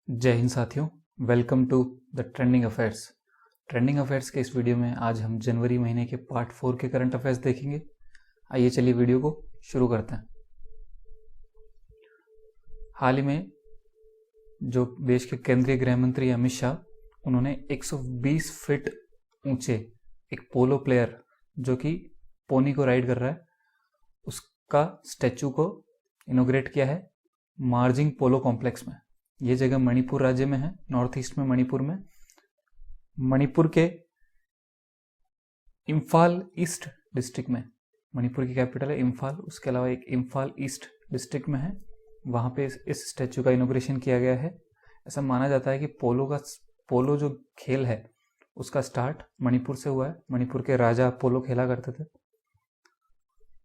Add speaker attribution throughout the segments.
Speaker 1: जय हिंद साथियों, welcome to the trending affairs. Trending affairs के इस वीडियो में आज हम जनवरी महीने के पार्ट 4 के करंट अफेयर्स देखेंगे। आइए चलिए वीडियो को शुरू करते हैं। हाल ही में जो देश के केंद्रीय गृह मंत्री अमित शाह, उन्होंने 120 फीट ऊंचे एक पोलो प्लेयर जो कि पोनी को राइड कर रहा है, उसका स्टैचू को इनोग्रेट किया है मार्जिंग पोलो कॉम्प्लेक्स में। ये जगह मणिपुर राज्य में है, नॉर्थ ईस्ट में मणिपुर में। मणिपुर के इम्फाल ईस्ट डिस्ट्रिक्ट में, मणिपुर की कैपिटल है इम्फाल, उसके अलावा एक इम्फाल ईस्ट डिस्ट्रिक्ट में है, वहां पे इस स्टैचू का इनोग्रेशन किया गया है। ऐसा माना जाता है कि पोलो जो खेल है उसका स्टार्ट मणिपुर से हुआ है। मणिपुर के राजा पोलो खेला करते थे।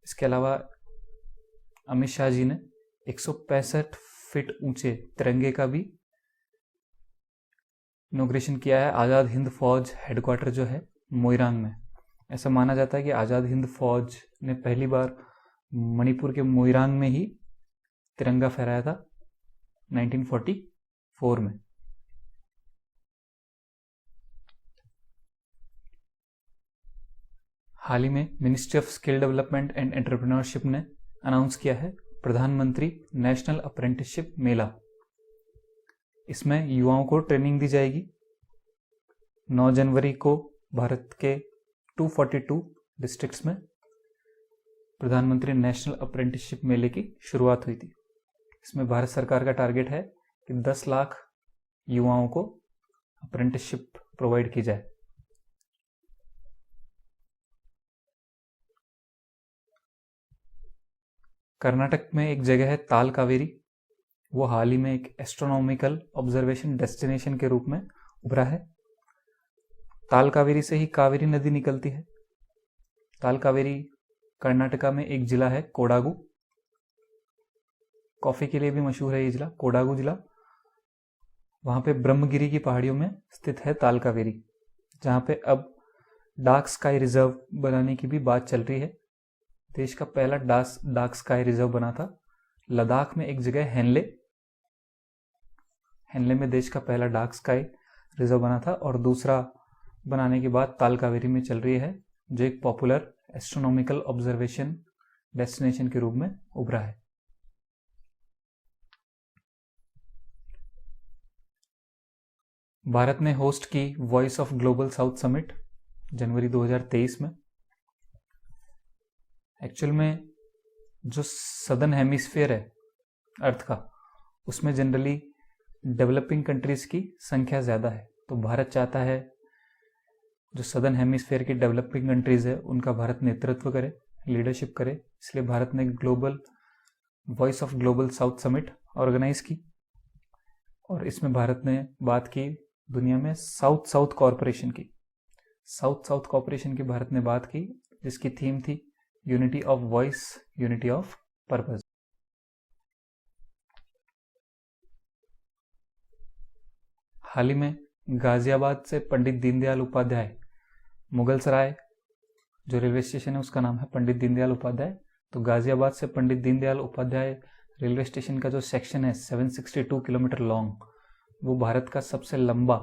Speaker 1: इसके अलावा अमित शाह जी ने 165 फीट ऊंचे तिरंगे का भी इनोग्रेशन किया है आज़ाद हिंद फौज हेडक्वार्टर जो है मोइरांग में। ऐसा माना जाता है कि आज़ाद हिंद फौज ने पहली बार मणिपुर के मोइरांग में ही तिरंगा फहराया था 1944 में। हाल ही में ministry of skill development and entrepreneurship ने अनाउंस किया है प्रधानमंत्री नेशनल अप्रेंटिसशिप मेला। इसमें युवाओं को ट्रेनिंग दी जाएगी। 9 जनवरी को भारत के 242 डिस्ट्रिक्ट्स में प्रधानमंत्री नेशनल अप्रेंटिसशिप मेले की शुरुआत हुई थी। इसमें भारत सरकार का टारगेट है कि 10 लाख युवाओं को अप्रेंटिसशिप प्रोवाइड की जाए। कर्नाटक में एक जगह है ताल कावेरी, वो हाल ही में एक एस्ट्रोनॉमिकल ऑब्जर्वेशन डेस्टिनेशन के रूप में उभरा है। ताल कावेरी से ही कावेरी नदी निकलती है। ताल कावेरी कर्नाटका में एक जिला है कोडागु, कॉफी के लिए भी मशहूर है ये जिला, कोडागु जिला। वहां पे ब्रह्मगिरी की पहाड़ियों में स्थित है ताल कावेरी, जहां पे अब डार्क स्काई रिजर्व बनाने की भी बात चल रही है। देश का पहला डार्क स्काई रिजर्व बना था लद्दाख में एक जगह हेनले में देश का पहला डार्क स्काई रिजर्व बना था, और दूसरा बनाने की बात ताल कावेरी में चल रही है, जो एक पॉपुलर एस्ट्रोनॉमिकल ऑब्जर्वेशन डेस्टिनेशन के रूप में उभरा है। भारत ने होस्ट की Voice of global south Summit जनवरी 2023 में। एक्चुअल में जो सदर्न हेमिस्फीयर है अर्थ का, उसमें जनरली डेवलपिंग कंट्रीज की संख्या ज्यादा है, तो भारत चाहता है जो सदर्न हेमिस्फीयर की डेवलपिंग कंट्रीज है उनका भारत नेतृत्व करे, लीडरशिप करे। इसलिए भारत ने global voice of global south summit organise की, और इसमें भारत ने बात की दुनिया में साउथ साउथ कॉर्पोरेशन की भारत ने बात की, जिसकी थीम थी unity of voice, unity of purpose. हाल ही में गाजियाबाद से पंडित दीनदयाल उपाध्याय, मुगल सराय जो रेलवे स्टेशन है उसका नाम है पंडित दीनदयाल उपाध्याय, तो गाजियाबाद से पंडित दीनदयाल उपाध्याय रेलवे स्टेशन का जो सेक्शन है 762 किलोमीटर लॉन्ग, वो भारत का सबसे लंबा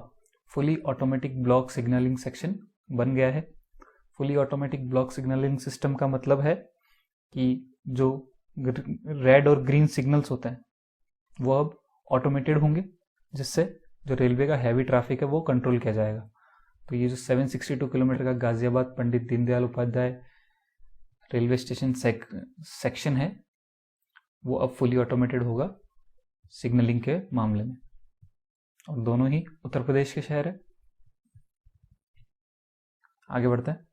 Speaker 1: fully automatic block signalling section बन गया है। Fully automatic block signalling system का मतलब है कि जो रेड और ग्रीन सिग्नल्स होते हैं वो अब ऑटोमेटेड होंगे, जिससे जो रेलवे का हैवी ट्रैफिक है वो कंट्रोल किया जाएगा। तो ये जो 762 किलोमीटर का Ghaziabad Pandit Deendayal Upadhyaya railway station section है, वो अब फुली ऑटोमेटेड होगा सिग्नलिंग के मामले में, और दोनों ही उत्तर प्रदेश के शहर है। आगे बढ़ते हैं।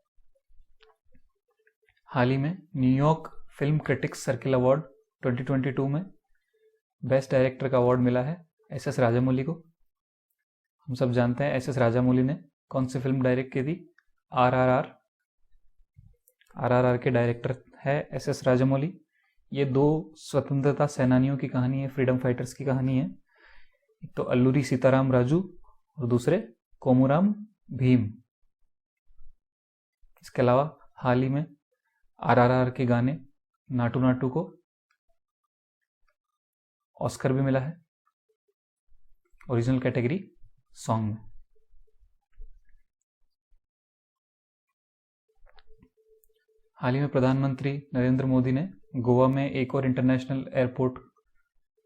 Speaker 1: हाल ही में New York film critics circle award 2022 में बेस्ट डायरेक्टर का अवार्ड मिला है एस.एस. राजामौली को। हम सब जानते हैं एस.एस. राजामौली ने कौन सी फिल्म डायरेक्ट की थी? आरआरआर के डायरेक्टर है एस.एस. राजामौली। ये 2 स्वतंत्रता सेनानियों की कहानी है, फ्रीडम फाइटर्स की कहानी है। एक तो अल्लूरी सीताराम राजू और दूसरे कोमुराम भीम। इसके अलावा हाल ही में आरआरआर के गाने नाटू नाटू को ऑस्कर भी मिला है। ओरिजिनल कैटेगरी सॉन्ग में। हाल ही में प्रधानमंत्री नरेंद्र मोदी ने गोवा में एक और इंटरनेशनल एयरपोर्ट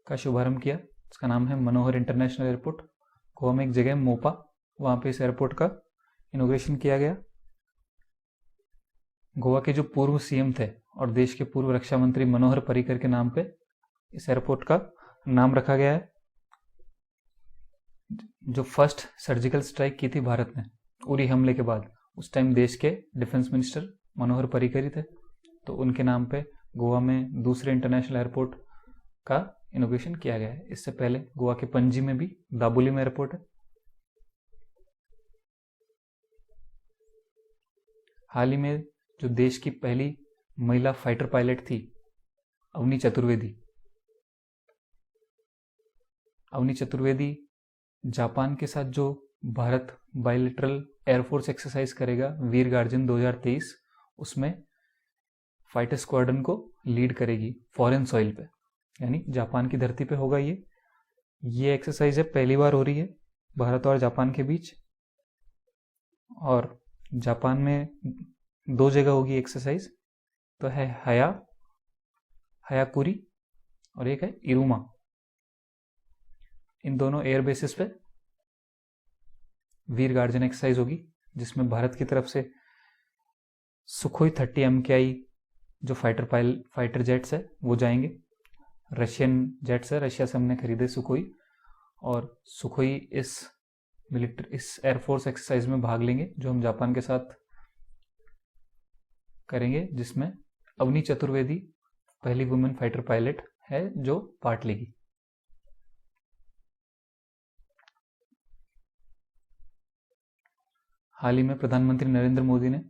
Speaker 1: का शुभारंभ किया। इसका नाम है मनोहर इंटरनेशनल एयरपोर्ट। गोवा में एक जगह मोपा, वहाँ पे इस एयरपोर्ट का इनोग्रेशन किया गया। गोवा के जो पूर्व सीएम थे और देश के पूर्व रक्षा मंत्री मनोहर पर्रिकर के नाम पे इस एयरपोर्ट का नाम रखा गया है। जो फर्स्ट सर्जिकल स्ट्राइक की थी भारत ने उरी हमले के बाद, उस टाइम देश के डिफेंस मिनिस्टर मनोहर पर्रिकर ही थे, तो उनके नाम पे गोवा में दूसरे इंटरनेशनल एयरपोर्ट का इनोग्रेशन किया गया है। इससे पहले गोवा के पणजी में भी दाबोली में एयरपोर्ट है। हाल ही में जो देश की पहली महिला फाइटर पायलट थी अवनी चतुर्वेदी, जापान के साथ जो भारत बायलैटरल एयरफोर्स एक्सरसाइज करेगा वीर गार्जन 2023, उसमें फाइटर स्क्वाड्रन को लीड करेगी फॉरेन सॉइल पे, यानी जापान की धरती पे होगा। ये एक्सरसाइज है, पहली बार हो रही है भारत और जापान के बीच, और जापान में 2 जगह होगी एक्सरसाइज, तो है हयाकुरी और एक है इरुमा। इन दोनों एयर बेसिस पे वीर गार्जन एक्सरसाइज होगी, जिसमें भारत की तरफ से सुखोई 30 MKI जो फाइटर जेट्स है वो जाएंगे। रशियन जेट्स है, रशिया से हमने खरीदे सुखोई, और सुखोई इस एयरफोर्स एक्सरसाइज में भाग लेंगे जो हम जापान के साथ करेंगे, जिसमें अवनी चतुर्वेदी पहली वुमेन फाइटर पायलट है जो पार्ट लेगी। हाल ही में प्रधानमंत्री नरेंद्र मोदी ने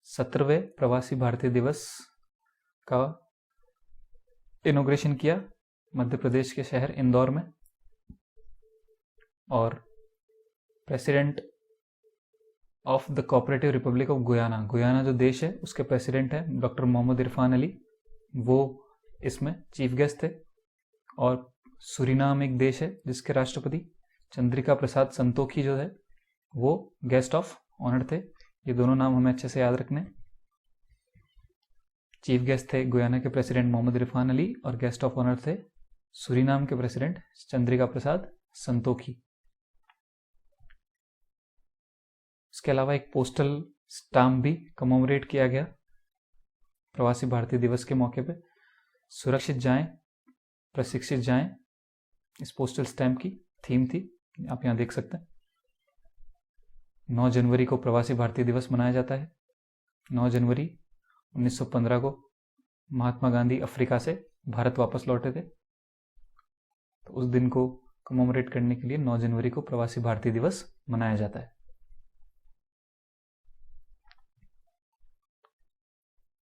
Speaker 1: 17वें प्रवासी भारतीय दिवस का इनॉग्रेशन किया मध्य प्रदेश के शहर इंदौर में, और president of the cooperative Republic of Guyana जो देश है उसके प्रेसिडेंट है डॉक्टर मोहम्मद इरफान अली, वो इसमें चीफ गेस्ट थे। और सूरीनाम एक देश है जिसके राष्ट्रपति चंद्रिका प्रसाद संतोखी जो है वो गेस्ट ऑफ ऑनर थे। ये दोनों नाम हमें अच्छे से याद रखने। चीफ गेस्ट थे गुयाना के प्रेसिडेंट मोहम्मद इरफान अली, और गेस्ट ऑफ ऑनर थे सूरीनाम के प्रेसिडेंट चंद्रिका प्रसाद संतोखी। इसके अलावा एक पोस्टल स्टाम्प भी कमोमरेट किया गया प्रवासी भारतीय दिवस के मौके पे। सुरक्षित जाएं, प्रशिक्षित जाएं, इस पोस्टल स्टैम्प की थीम थी, आप यहाँ देख सकते हैं। 9 जनवरी को प्रवासी भारतीय दिवस मनाया जाता है। 9 जनवरी 1915 को महात्मा गांधी अफ्रीका से भारत वापस लौटे थे, तो उस दिन को कमोमरेट करने के लिए 9 जनवरी को प्रवासी भारतीय दिवस मनाया जाता है।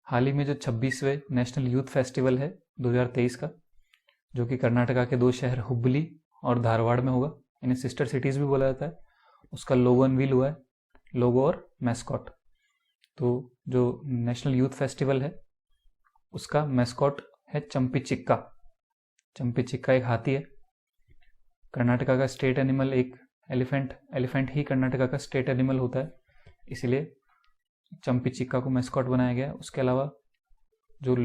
Speaker 1: हाल ही में जो 26वें नेशनल यूथ फेस्टिवल है 2023 का, जो कि कर्नाटका के 2 शहर हुबली और धारवाड़ में होगा, इन्हें सिस्टर सिटीज भी बोला जाता है, उसका लोगो अनवील हुआ है, लोगो और मैस्कॉट। तो जो नेशनल यूथ फेस्टिवल है उसका मैस्कॉट है चंपी चिक्का। चंपी चिक्का एक हाथी है। कर्नाटका का स्टेट एनिमल एक एलिफेंट ही कर्नाटका का स्टेट एनिमल होता है, इसलिए चंपी चिक्का को मैस्कॉट बनाया गया है। उसके अलावा जो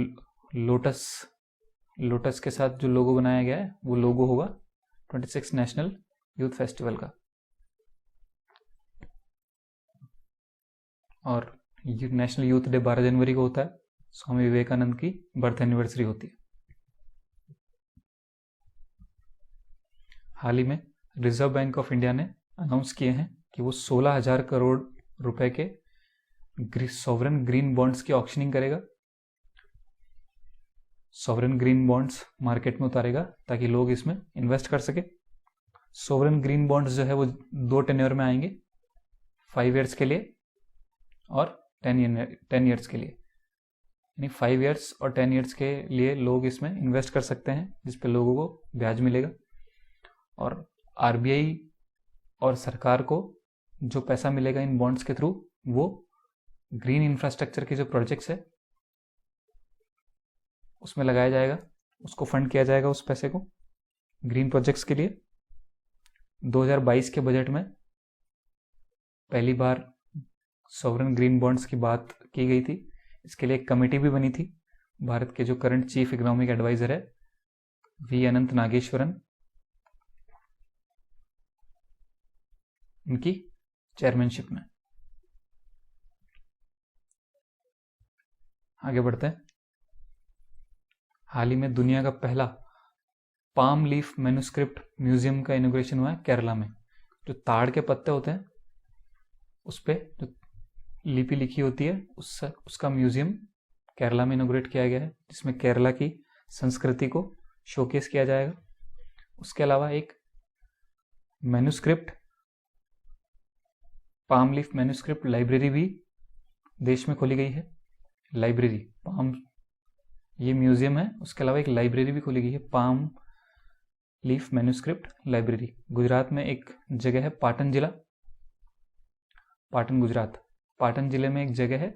Speaker 1: लोटस के साथ जो लोगो बनाया गया है वो लोगो होगा 26 नेशनल यूथ फेस्टिवल का। और नेशनल यूथ डे 12 जनवरी को होता है, स्वामी विवेकानंद की बर्थ एनिवर्सरी होती है। हाल ही में रिजर्व बैंक ऑफ इंडिया ने अनाउंस किए हैं कि वो 16,000 करोड़ रुपए के सॉवरेन ग्रीन बॉन्ड्स की ऑक्शनिंग करेगा। सॉवरेन ग्रीन बॉन्ड्स मार्केट में उतारेगा ताकि लोग इसमें इन्वेस्ट कर सके। सॉवरेन ग्रीन बॉन्ड्स जो है वो 2 टेन्योर में आएंगे, 5 ईयर्स के लिए और 10 ईयर्स के लिए, यानी 5 ईयर्स और 10 ईयर्स के लिए लोग इसमें इन्वेस्ट कर सकते हैं, जिसपे लोगों को ब्याज मिलेगा। और आरबीआई और सरकार को जो पैसा मिलेगा इन बॉन्ड्स के थ्रू वो ग्रीन इंफ्रास्ट्रक्चर के जो प्रोजेक्ट्स है उसमें लगाया जाएगा, उसको फंड किया जाएगा उस पैसे को ग्रीन प्रोजेक्ट्स के लिए। 2022 के बजट में पहली बार सॉवरेन ग्रीन बॉन्ड्स की बात की गई थी। इसके लिए एक कमेटी भी बनी थी। भारत के जो करंट चीफ इकोनॉमिक एडवाइजर है वी अनंत नागेश्वरन, उनकी चेयरमैनशिप में। आगे बढ़ते हैं। हाल ही में दुनिया का पहला पाम लीफ मैन्युस्क्रिप्ट म्यूजियम का इनॉग्रेशन हुआ है केरला में। जो ताड़ के पत्ते होते हैं उस पे जो लिपि लिखी होती है उसका म्यूजियम केरला में इनॉग्रेट किया गया है, जिसमें केरला की संस्कृति को शोकेस किया जाएगा। उसके अलावा एक manuscript palm leaf manuscript library भी देश में खोली गई है। लाइब्रेरी पाम, ये म्यूजियम है, उसके अलावा एक लाइब्रेरी भी खोली गई है, palm leaf manuscript library. Gujarat में एक जगह है पाटन जिला, पाटन गुजरात। पाटन जिले में एक जगह है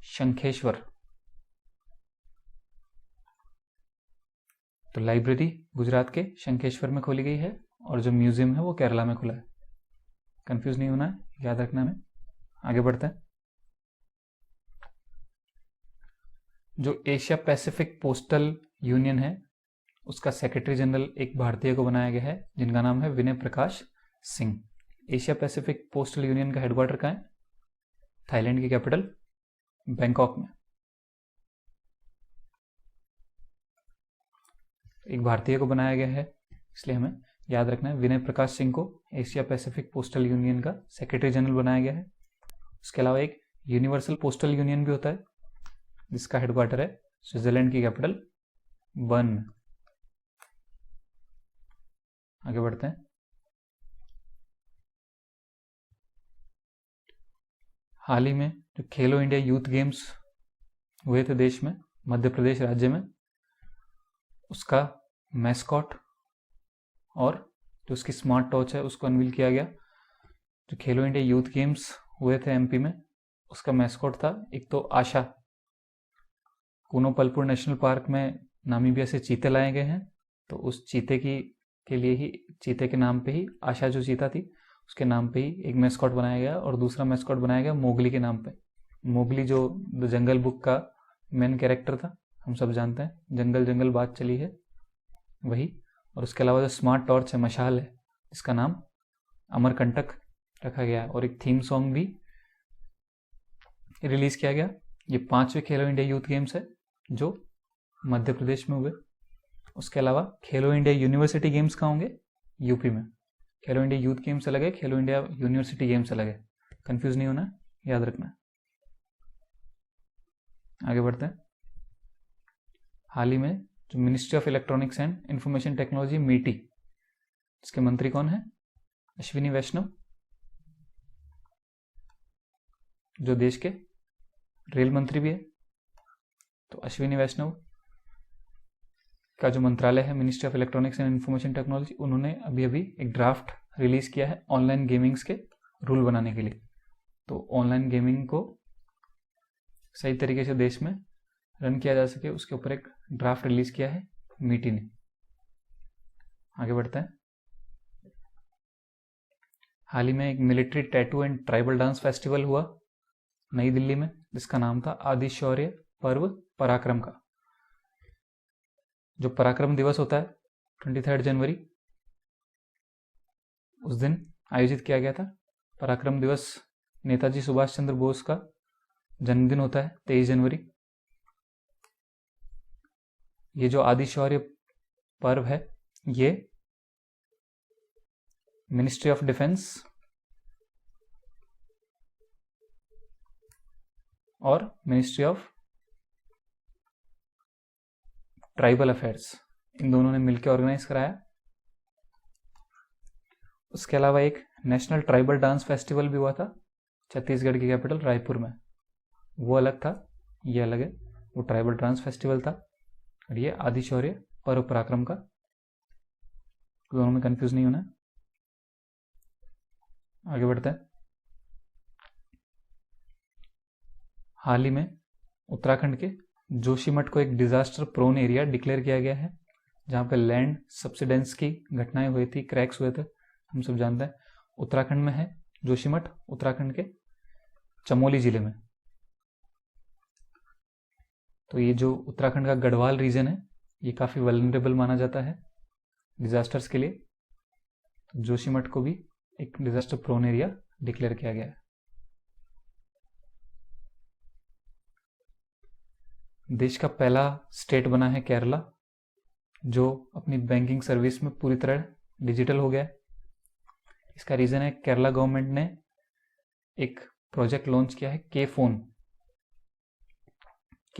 Speaker 1: शंखेश्वर। तो लाइब्रेरी गुजरात के शंखेश्वर में खोली गई है और जो म्यूजियम है वो केरला में खुला है। कंफ्यूज नहीं होना है, याद रखना है। आगे बढ़ते हैं। जो एशिया पैसिफिक पोस्टल यूनियन है उसका सेक्रेटरी जनरल एक भारतीय को बनाया गया है, जिनका नाम है Vinay Prakash Singh. Asia Pacific Postal Union का हेडक्वार्टर कहाँ है? थाईलैंड की कैपिटल बैंकॉक में। एक भारतीय को बनाया गया है, इसलिए हमें याद रखना है विनय प्रकाश सिंह को एशिया पैसिफिक पोस्टल यूनियन का सेक्रेटरी जनरल बनाया गया है। उसके अलावा एक यूनिवर्सल पोस्टल यूनियन भी होता है, जिसका हेडक्वार्टर है स्विट्जरलैंड की कैपिटल बर्न। आगे बढ़ते हैं। हाल ही में जो खेलो इंडिया यूथ गेम्स हुए थे देश में, मध्य प्रदेश राज्य में, उसका मैस्कॉट और जो उसकी स्मार्ट टॉर्च है उसको अनवील किया गया। जो खेलो इंडिया यूथ गेम्स हुए थे एमपी में, उसका मैस्कॉट था एक तो आशा। कूनो पलपुर नेशनल पार्क में नामीबिया से चीते लाए गए हैं, तो उस चीते के लिए ही, चीते के नाम पे ही आशा जो चीता थी उसके नाम पे ही एक मैस्कॉट बनाया गया। और दूसरा मैस्कॉट बनाया गया मोगली के नाम पे। मोगली जो द जंगल बुक का मेन कैरेक्टर था, हम सब जानते हैं, जंगल जंगल बात चली है, वही। और उसके अलावा जो स्मार्ट टॉर्च है, मशाल है, इसका नाम अमरकंटक रखा गया और एक थीम सॉन्ग भी रिलीज किया गया। ये 5वें खेलो इंडिया यूथ गेम्स है जो मध्य प्रदेश में हुए। उसके अलावा खेलो इंडिया यूनिवर्सिटी गेम्स कहाँ होंगे? यूपी में। खेलो इंडिया यूथ गेम्स अलग है, खेलो इंडिया यूनिवर्सिटी गेम्स अलग है, कंफ्यूज नहीं होना, याद रखना। आगे बढ़ते हैं। हाल ही में जो ministry of electronics and information technology मीटी, इसके मंत्री कौन है? अश्विनी वैष्णव, जो देश के रेल मंत्री भी है। तो अश्विनी वैष्णव का जो मंत्रालय है ministry of electronics and information technology, उन्होंने अभी अभी एक ड्राफ्ट रिलीज किया है ऑनलाइन गेमिंग्स के रूल बनाने के लिए। तो ऑनलाइन गेमिंग को सही तरीके से देश में रन किया जा सके, उसके ऊपर एक ड्राफ्ट रिलीज किया है मीटी ने। आगे बढ़ते हैं। हाल ही में एक military tattoo and tribal dance festival हुआ नई दिल्ली में, जिसका नाम था आदि शौर्य पर्व पराक्रम का। जो पराक्रम दिवस होता है 23 जनवरी, उस दिन आयोजित किया गया था। पराक्रम दिवस नेताजी सुभाष चंद्र बोस का जन्मदिन होता है 23 जनवरी। ये जो आदि शौर्य पर्व है, ये मिनिस्ट्री ऑफ डिफेंस और मिनिस्ट्री ऑफ ट्राइबल अफेयर्स, इन दोनों ने मिलकर ऑर्गेनाइज कराया। उसके अलावा एक नेशनल ट्राइबल डांस फेस्टिवल भी हुआ था छत्तीसगढ़ की कैपिटल रायपुर में, वो अलग था, ये अलग है। वो ट्राइबल डांस फेस्टिवल था और ये आदि शौर्य पर्व पराक्रम का, दोनों में कंफ्यूज नहीं होना। आगे बढ़ते हैं। हाल ही में उत्तराखंड के जोशीमठ को एक डिजास्टर प्रोन एरिया डिक्लेयर किया गया है, जहां पे लैंड सब्सिडेंस की घटनाएं हुई थी, क्रैक्स हुए थे, हम सब जानते हैं, उत्तराखंड में है जोशीमठ, उत्तराखंड के चमोली जिले में। तो ये जो उत्तराखंड का गढ़वाल रीजन है ये काफ़ी वल्नरेबल माना जाता है डिजास्टर्स के लिए। तो जोशीमठ को भी एक डिजास्टर प्रोन एरिया डिक्लेयर किया गया है। देश का पहला स्टेट बना है केरला, जो अपनी बैंकिंग सर्विस में पूरी तरह डिजिटल हो गया है। इसका रीज़न है केरला गवर्नमेंट ने एक प्रोजेक्ट लॉन्च किया है, के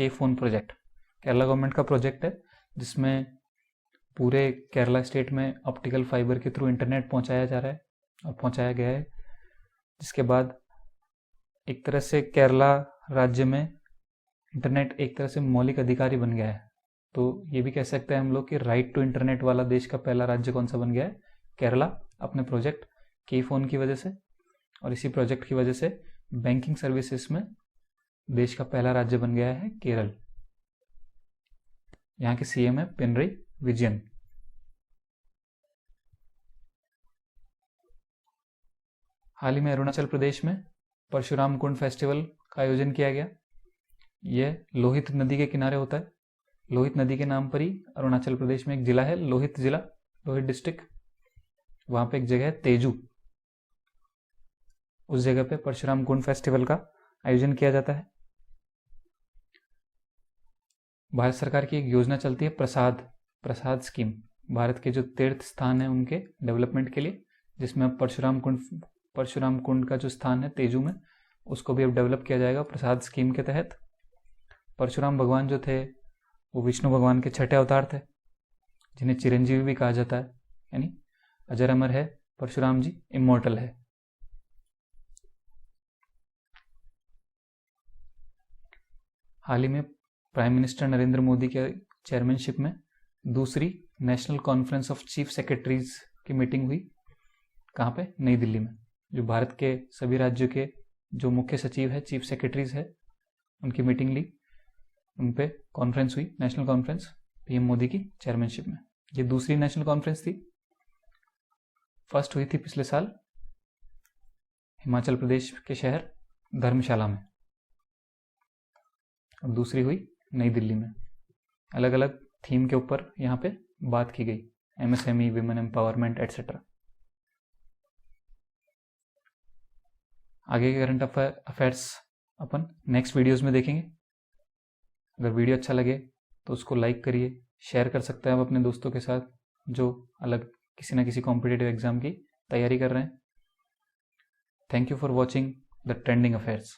Speaker 1: फोन प्रोजेक्ट। केरला गवर्नमेंट का प्रोजेक्ट है जिसमें पूरे केरला स्टेट में ऑप्टिकल फाइबर के थ्रू इंटरनेट पहुंचाया जा रहा है और पहुंचाया गया है, जिसके बाद एक तरह से केरला राज्य में इंटरनेट एक तरह से मौलिक अधिकारी बन गया है। तो ये भी कह सकते हैं हम लोग कि राइट टू इंटरनेट वाला देश का पहला राज्य कौन सा बन गया है? केरला, अपने प्रोजेक्ट के फोन की वजह से। और इसी प्रोजेक्ट की वजह से बैंकिंग सर्विसेज में देश का पहला राज्य बन गया है केरल। यहाँ के सीएम है पिनरई विजयन। हाल ही में अरुणाचल प्रदेश में परशुराम कुंड फेस्टिवल का आयोजन किया गया। यह लोहित नदी के किनारे होता है। लोहित नदी के नाम पर ही अरुणाचल प्रदेश में एक जिला है, लोहित जिला, लोहित डिस्ट्रिक्ट। वहां पे एक जगह है तेजू, उस जगह पे परशुराम कुंड फेस्टिवल का आयोजन किया जाता है। भारत सरकार की एक योजना चलती है प्रसाद स्कीम, भारत के जो तीर्थ स्थान है उनके डेवलपमेंट के लिए, जिसमें अब परशुराम कुंड का जो स्थान है तेजू में, उसको भी अब डेवलप किया जाएगा प्रसाद स्कीम के तहत। परशुराम भगवान जो थे वो विष्णु भगवान के छठे अवतार थे, जिन्हें चिरंजीवी भी कहा जाता है, यानी अजर अमर है परशुराम जी, इमोर्टल है। हाल ही में प्राइम मिनिस्टर नरेंद्र मोदी के चेयरमैनशिप में दूसरी national conference of chief secretaries की मीटिंग हुई। कहाँ पे? नई दिल्ली में। जो भारत के सभी राज्यों के जो मुख्य सचिव है, चीफ सेक्रेटरीज है, उनकी मीटिंग ली, उन पे कॉन्फ्रेंस हुई, नेशनल कॉन्फ्रेंस, पीएम मोदी की चेयरमैनशिप में। ये दूसरी नेशनल कॉन्फ्रेंस थी। फर्स्ट हुई थी पिछले साल हिमाचल प्रदेश के शहर धर्मशाला में, और दूसरी हुई नई दिल्ली में। अलग अलग थीम के ऊपर यहाँ पे बात की गई, एमएसएमई, विमेन एम्पावरमेंट एटसेट्रा। आगे के करंट अफेयर्स अपन नेक्स्ट वीडियोस में देखेंगे। अगर वीडियो अच्छा लगे तो उसको लाइक करिए, शेयर कर सकते हैं आप अपने दोस्तों के साथ जो अलग किसी न किसी कॉम्पिटिटिव एग्जाम की तैयारी कर रहे हैं। Thank you for watching the trending affairs.